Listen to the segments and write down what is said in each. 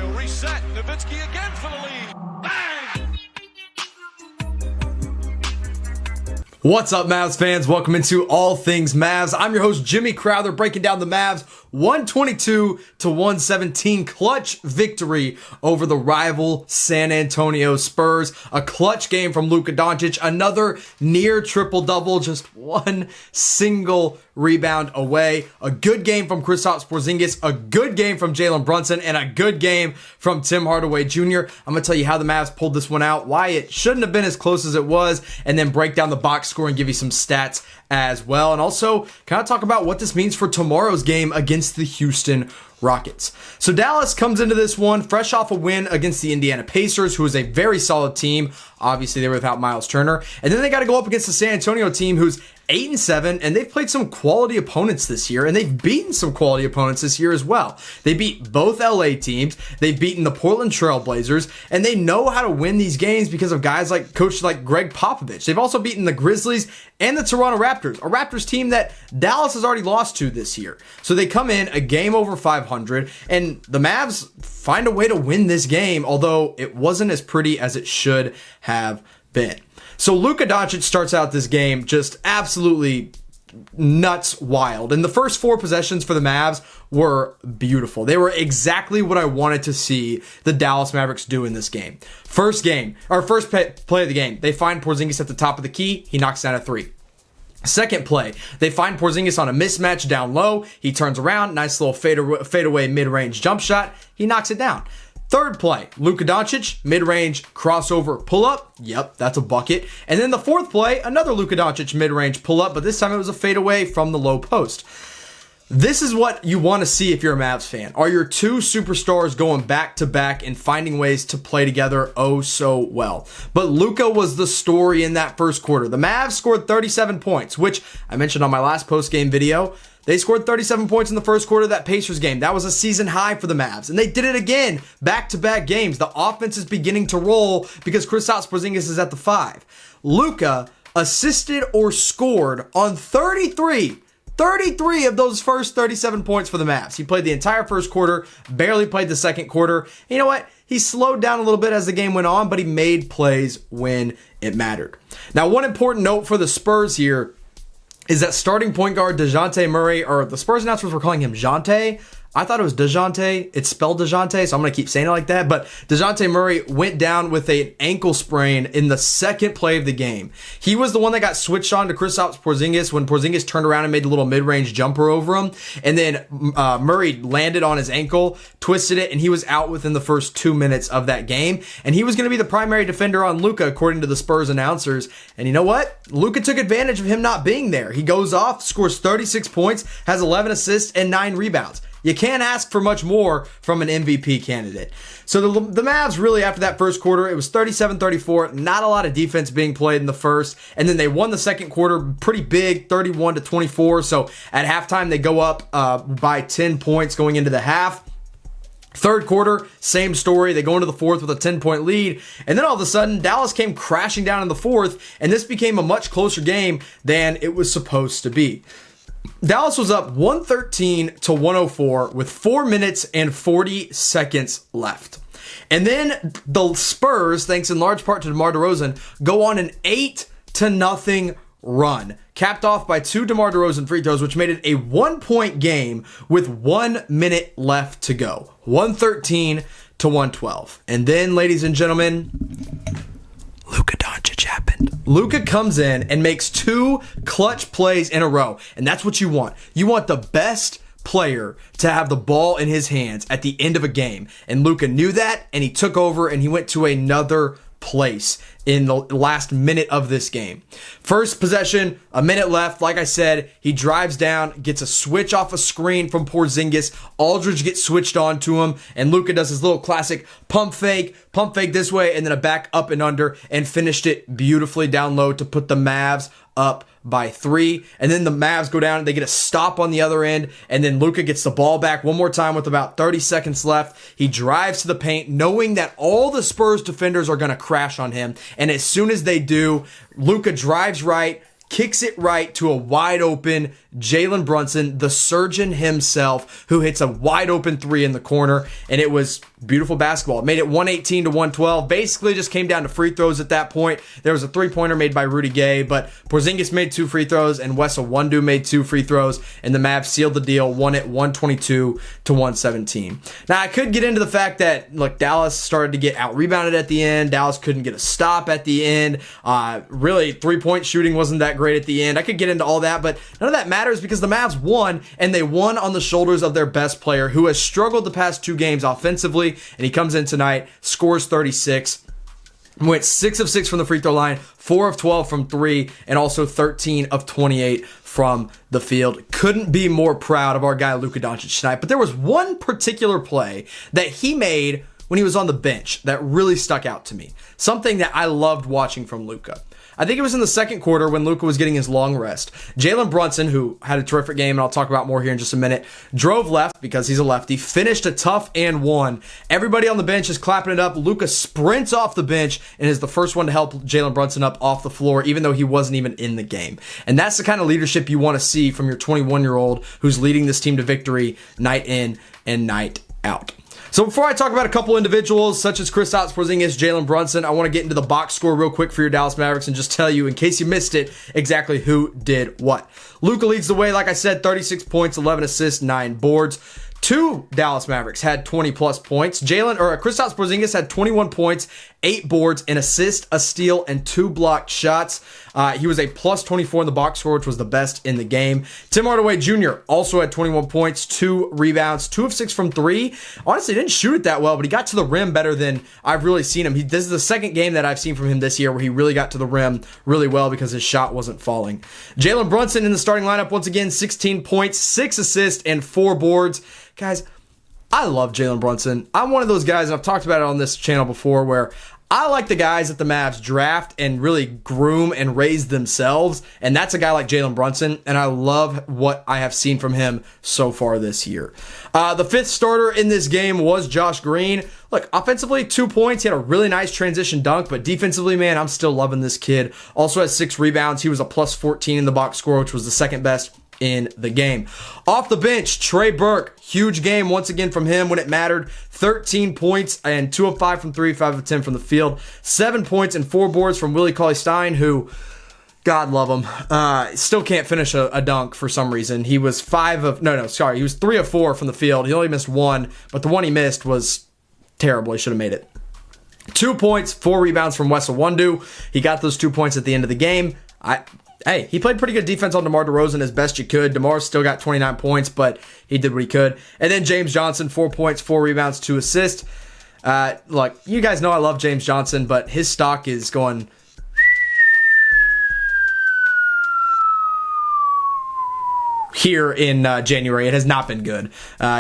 He'll reset. Nowitzki again for the lead. Bang! What's up, Mavs fans? Welcome into All Things Mavs. I'm your host, Jimmy Crowther, breaking down the Mavs 122-117 clutch victory over the rival San Antonio Spurs. A clutch game from Luka Doncic, another near triple-double, just one single rebound away. A good game from Porzingis, a good game from Jalen Brunson, and a good game from Tim Hardaway Jr. I'm going to tell you how the Mavs pulled this one out, why it shouldn't have been as close as it was, and then break down the box score and give you some stats as well. And also kind of talk about what this means for tomorrow's game against the Houston Rockets. So Dallas comes into this one fresh off a win against the Indiana Pacers, who is a very solid team. Obviously, they were without Miles Turner. And then they got to go up against the San Antonio team, who's 8-7, and they've played some quality opponents this year, and they've beaten some quality opponents this year as well. They beat both LA teams. They've beaten the Portland Trail Blazers, and they know how to win these games because of guys like coach like Greg Popovich. They've also beaten the Grizzlies and the Toronto Raptors, a Raptors team that Dallas has already lost to this year. So they come in a game over 500, and the Mavs find a way to win this game, although it wasn't as pretty as it should have been. So Luka Doncic starts out this game just absolutely nuts wild. And the first four possessions for the Mavs were beautiful. They were exactly what I wanted to see the Dallas Mavericks do in this game. First play of the game, they find Porzingis at the top of the key. He knocks down a three. Second play, they find Porzingis on a mismatch down low. He turns around, nice little fadeaway mid-range jump shot. He knocks it down. Third play, Luka Doncic, mid-range crossover pull-up. Yep, that's a bucket. And then the fourth play, another Luka Doncic mid-range pull-up, but this time it was a fadeaway from the low post. This is what you want to see if you're a Mavs fan. Are your two superstars going back-to-back and finding ways to play together oh so well? But Luka was the story in that first quarter. The Mavs scored 37 points, which I mentioned on my last post-game video. They scored 37 points in the first quarter of that Pacers game. That was a season high for the Mavs. And they did it again, back-to-back games. The offense is beginning to roll because Kristaps Porzingis is at the 5. Luka assisted or scored on 33 of those first 37 points for the Mavs. He played the entire first quarter, barely played the second quarter. And you know what? He slowed down a little bit as the game went on, but he made plays when it mattered. Now, one important note for the Spurs here is that starting point guard DeJounte Murray, or the Spurs announcers were calling him Jonte. I thought it was DeJounte. It's spelled DeJounte, so I'm going to keep saying it like that. But DeJounte Murray went down with an ankle sprain in the second play of the game. He was the one that got switched on to Kristaps Porzingis when Porzingis turned around and made a little mid-range jumper over him. And then Murray landed on his ankle, twisted it, and he was out within the first 2 minutes of that game. And he was going to be the primary defender on Luka, according to the Spurs announcers. And you know what? Luka took advantage of him not being there. He goes off, scores 36 points, has 11 assists, and 9 rebounds. You can't ask for much more from an MVP candidate. So the Mavs really, after that first quarter, it was 37-34. Not a lot of defense being played in the first. And then they won the second quarter pretty big, 31-24. So at halftime, they go up by 10 points going into the half. Third quarter, same story. They go into the fourth with a 10-point lead. And then all of a sudden, Dallas came crashing down in the fourth. And this became a much closer game than it was supposed to be. Dallas was up 113-104 with 4 minutes and 40 seconds left. And then the Spurs, thanks in large part to DeMar DeRozan, go on an 8-0 run, capped off by 2 DeMar DeRozan free throws, which made it a 1-point game with 1 minute left to go. 113-112. And then, ladies and gentlemen, Luka Doncic happened. Luka comes in and makes 2 clutch plays in a row. And that's what you want. You want the best player to have the ball in his hands at the end of a game. And Luka knew that, and he took over, and he went to another place in the last minute of this game. First possession, a minute left. Like I said, he drives down, gets a switch off a screen from Porzingis. Aldridge gets switched on to him, and Luka does his little classic pump fake this way, and then a back up and under, and finished it beautifully down low to put the Mavs up by 3. And then the Mavs go down, they get a stop on the other end, and then Luka gets the ball back one more time with about 30 seconds left. He drives to the paint, knowing that all the Spurs defenders are going to crash on him. And as soon as they do, Luka drives right, kicks it right to a wide open Jalen Brunson, the surgeon himself, who hits a wide open three in the corner, and it was beautiful basketball. It made it 118 to 112. Basically just came down to free throws at that point. There was a three-pointer made by Rudy Gay, but Porzingis made 2 free throws, and Wes Iwundu made 2 free throws, and the Mavs sealed the deal, won it 122 to 117. Now, I could get into the fact that, look, Dallas started to get out-rebounded at the end. Dallas couldn't get a stop at the end. Really, three-point shooting wasn't that great at the end. I could get into all that, but none of that matters because the Mavs won, and they won on the shoulders of their best player, who has struggled the past 2 games offensively, and he comes in tonight, scores 36, went 6 of 6 from the free throw line, 4 of 12 from 3, and also 13 of 28 from the field. Couldn't be more proud of our guy Luka Doncic tonight, but there was one particular play that he made when he was on the bench that really stuck out to me. Something that I loved watching from Luka. I think it was in the second quarter when Luka was getting his long rest. Jalen Brunson, who had a terrific game, and I'll talk about more here in just a minute, drove left because he's a lefty, finished a tough and one. Everybody on the bench is clapping it up. Luka sprints off the bench and is the first one to help Jalen Brunson up off the floor, even though he wasn't even in the game. And that's the kind of leadership you want to see from your 21-year-old who's leading this team to victory night in and night out. So before I talk about a couple individuals such as Kristaps Porzingis, Jalen Brunson, I want to get into the box score real quick for your Dallas Mavericks and just tell you, in case you missed it, exactly who did what. Luka leads the way, like I said, 36 points, 11 assists, 9 boards. 2 Dallas Mavericks had 20-plus points. Kristaps Porzingis had 21 points, 8 boards, an assist, a steal, and 2 blocked shots. He was a plus 24 in the box score, which was the best in the game. Tim Hardaway Jr. also had 21 points, 2 rebounds, 2 of 6 from 3. Honestly, didn't shoot it that well, but he got to the rim better than I've really seen him. This is the second game that I've seen from him this year where he really got to the rim really well because his shot wasn't falling. Jalen Brunson in the starting lineup, once again, 16 points, 6 assists, and 4 boards. Guys, I love Jalen Brunson. I'm one of those guys, and I've talked about it on this channel before, where I like the guys that the Mavs draft and really groom and raise themselves, and that's a guy like Jalen Brunson, and I love what I have seen from him so far this year. The 5th starter in this game was Josh Green. Look, offensively, 2 points. He had a really nice transition dunk, but defensively, man, I'm still loving this kid. Also has 6 rebounds. He was a plus 14 in the box score, which was the second best in the game. Off the bench, Trey Burke, huge game once again from him when it mattered. 13 points and 2 of 5 from 3, 5 of 10 from the field. 7 points and 4 boards from Willie Cauley-Stein, who, God love him, still can't finish a dunk for some reason. He was 3 of 4 from the field. He only missed 1, but the one he missed was terrible. He should have made it. 2 points, 4 rebounds from Wes Iwundu. He got those 2 points at the end of the game. Hey, he played pretty good defense on DeMar DeRozan as best you could. DeMar still got 29 points, but he did what he could. And then James Johnson, 4 points, 4 rebounds, 2 assists. Look, you guys know I love James Johnson, but his stock is going here in January. It has not been good.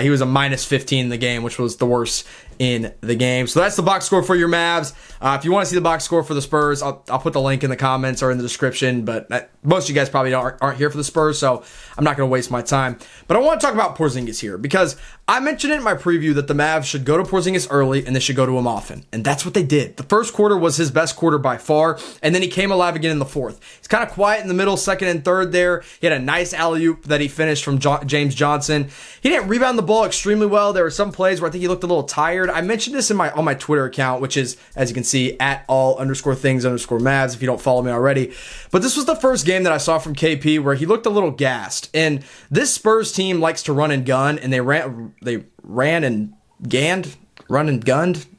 He was a minus 15 in the game, which was the worst in the game. So that's the box score for your Mavs. If you want to see the box score for the Spurs, I'll put the link in the comments or in the description, but most of you guys probably aren't here for the Spurs, so I'm not going to waste my time. But I want to talk about Porzingis here because I mentioned it in my preview that the Mavs should go to Porzingis early and they should go to him often, and that's what they did. The first quarter was his best quarter by far, and then he came alive again in the fourth. He's kind of quiet in the middle, second and third there. He had a nice alley-oop that he finished from James Johnson. He didn't rebound the ball extremely well. There were some plays where I think he looked a little tired. I mentioned this on my Twitter account, which is, as you can see, at all_things_Mavs if you don't follow me already. But this was the first game that I saw from KP where he looked a little gassed. And this Spurs team likes to run and gun, and they ran and gunned.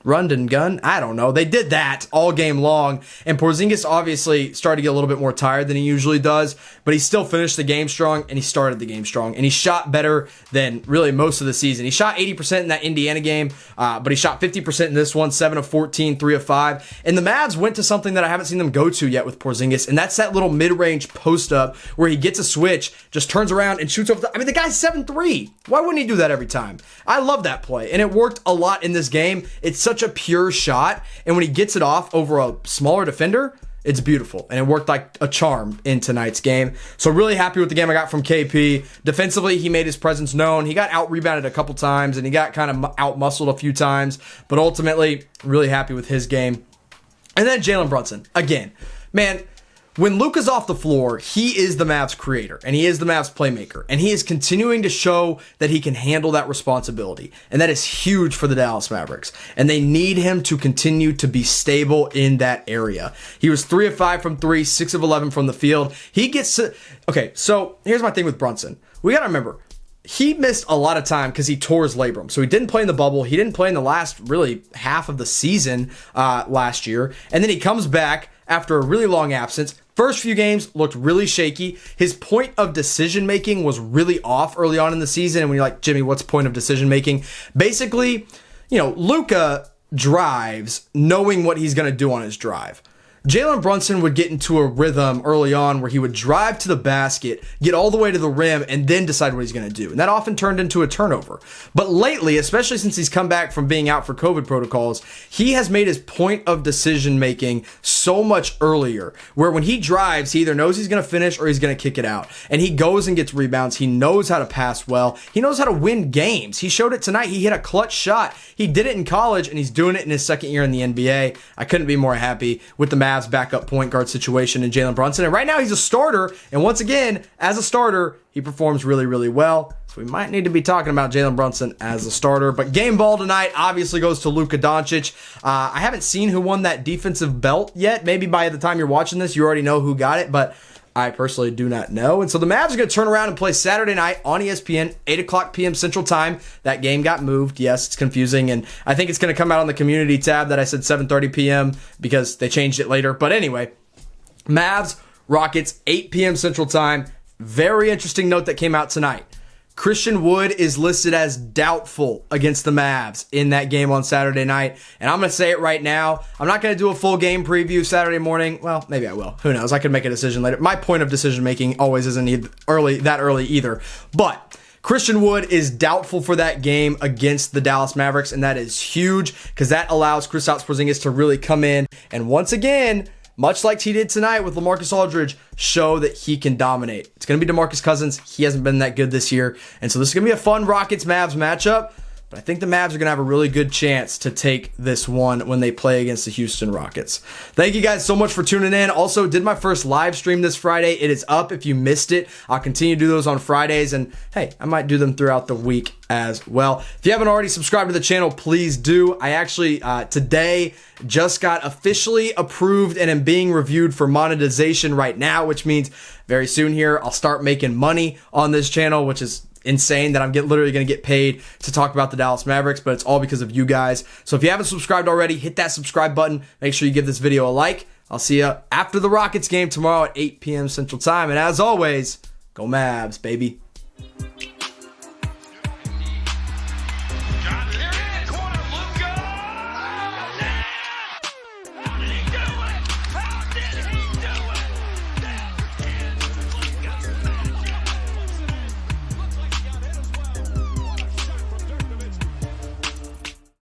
I don't know. They did that all game long, and Porzingis obviously started to get a little bit more tired than he usually does, but he still finished the game strong, and he started the game strong, and he shot better than really most of the season. He shot 80% in that Indiana game, but he shot 50% in this one, 7 of 14, 3 of 5, and the Mavs went to something that I haven't seen them go to yet with Porzingis, and that's that little mid-range post-up where he gets a switch, just turns around and shoots over the guy's 7'3". Why wouldn't he do that every time? I love that play, and it worked a lot in this game. It's such a pure shot, and when he gets it off over a smaller defender, it's beautiful, and it worked like a charm in tonight's game. So really happy with the game I got from KP. Defensively, he made his presence known. He got out-rebounded a couple times, and he got kind of out-muscled a few times, but ultimately, really happy with his game. And then Jalen Brunson. Again, man, when Luka's off the floor, he is the Mavs creator and he is the Mavs playmaker, and he is continuing to show that he can handle that responsibility. And that is huge for the Dallas Mavericks. And they need him to continue to be stable in that area. He was 3 of 5 from 3, 6 of 11 from the field. He gets to, okay, so here's my thing with Brunson. We got to remember, he missed a lot of time because he tore his labrum. So he didn't play in the bubble. He didn't play in the last really half of the season last year. And then he comes back after a really long absence. First few games looked really shaky. His point of decision making was really off early on in the season. And when you're like, Jimmy, what's point of decision making? Basically, Luka drives knowing what he's going to do on his drive. Jalen Brunson would get into a rhythm early on where he would drive to the basket, get all the way to the rim, and then decide what he's going to do. And that often turned into a turnover. But lately, especially since he's come back from being out for COVID protocols, he has made his point of decision making so much earlier, where when he drives, he either knows he's going to finish or he's going to kick it out. And he goes and gets rebounds. He knows how to pass well. He knows how to win games. He showed it tonight. He hit a clutch shot. He did it in college, and he's doing it in his second year in the NBA. I couldn't be more happy with the Mavs backup point guard situation in Jalen Brunson. And right now he's a starter. And once again, as a starter, he performs really, really well. So we might need to be talking about Jalen Brunson as a starter. But game ball tonight obviously goes to Luka Doncic. I haven't seen who won that defensive belt yet. Maybe by the time you're watching this, you already know who got it. But I personally do not know. And so the Mavs are going to turn around and play Saturday night on ESPN, 8 o'clock p.m. Central Time. That game got moved. Yes, it's confusing. And I think it's going to come out on the community tab that I said 7:30 p.m. because they changed it later. But anyway, Mavs, Rockets, 8 p.m. Central Time. Very interesting note that came out tonight. Christian Wood is listed as doubtful against the Mavs in that game on Saturday night. And I'm going to say it right now. I'm not going to do a full game preview Saturday morning. Well, maybe I will. Who knows? I could make a decision later. My point of decision making always isn't that early either. But Christian Wood is doubtful for that game against the Dallas Mavericks. And that is huge because that allows Kristaps Porzingis to really come in. And once again, much like he did tonight with LaMarcus Aldridge, show that he can dominate. It's going to be DeMarcus Cousins. He hasn't been that good this year. And so this is going to be a fun Rockets-Mavs matchup. But I think the Mavs are going to have a really good chance to take this one when they play against the Houston Rockets. Thank you guys so much for tuning in. Also, did my first live stream this Friday. It is up if you missed it. I'll continue to do those on Fridays. And hey, I might do them throughout the week as well. If you haven't already subscribed to the channel, please do. I actually, today, just got officially approved and am being reviewed for monetization right now, which means very soon here, I'll start making money on this channel, which is insane that I'm literally going to get paid to talk about the Dallas Mavericks, but it's all because of you guys. So if you haven't subscribed already, hit that subscribe button. Make sure you give this video a like. I'll see you after the Rockets game tomorrow at 8 p.m. Central Time. And as always, go Mavs, baby.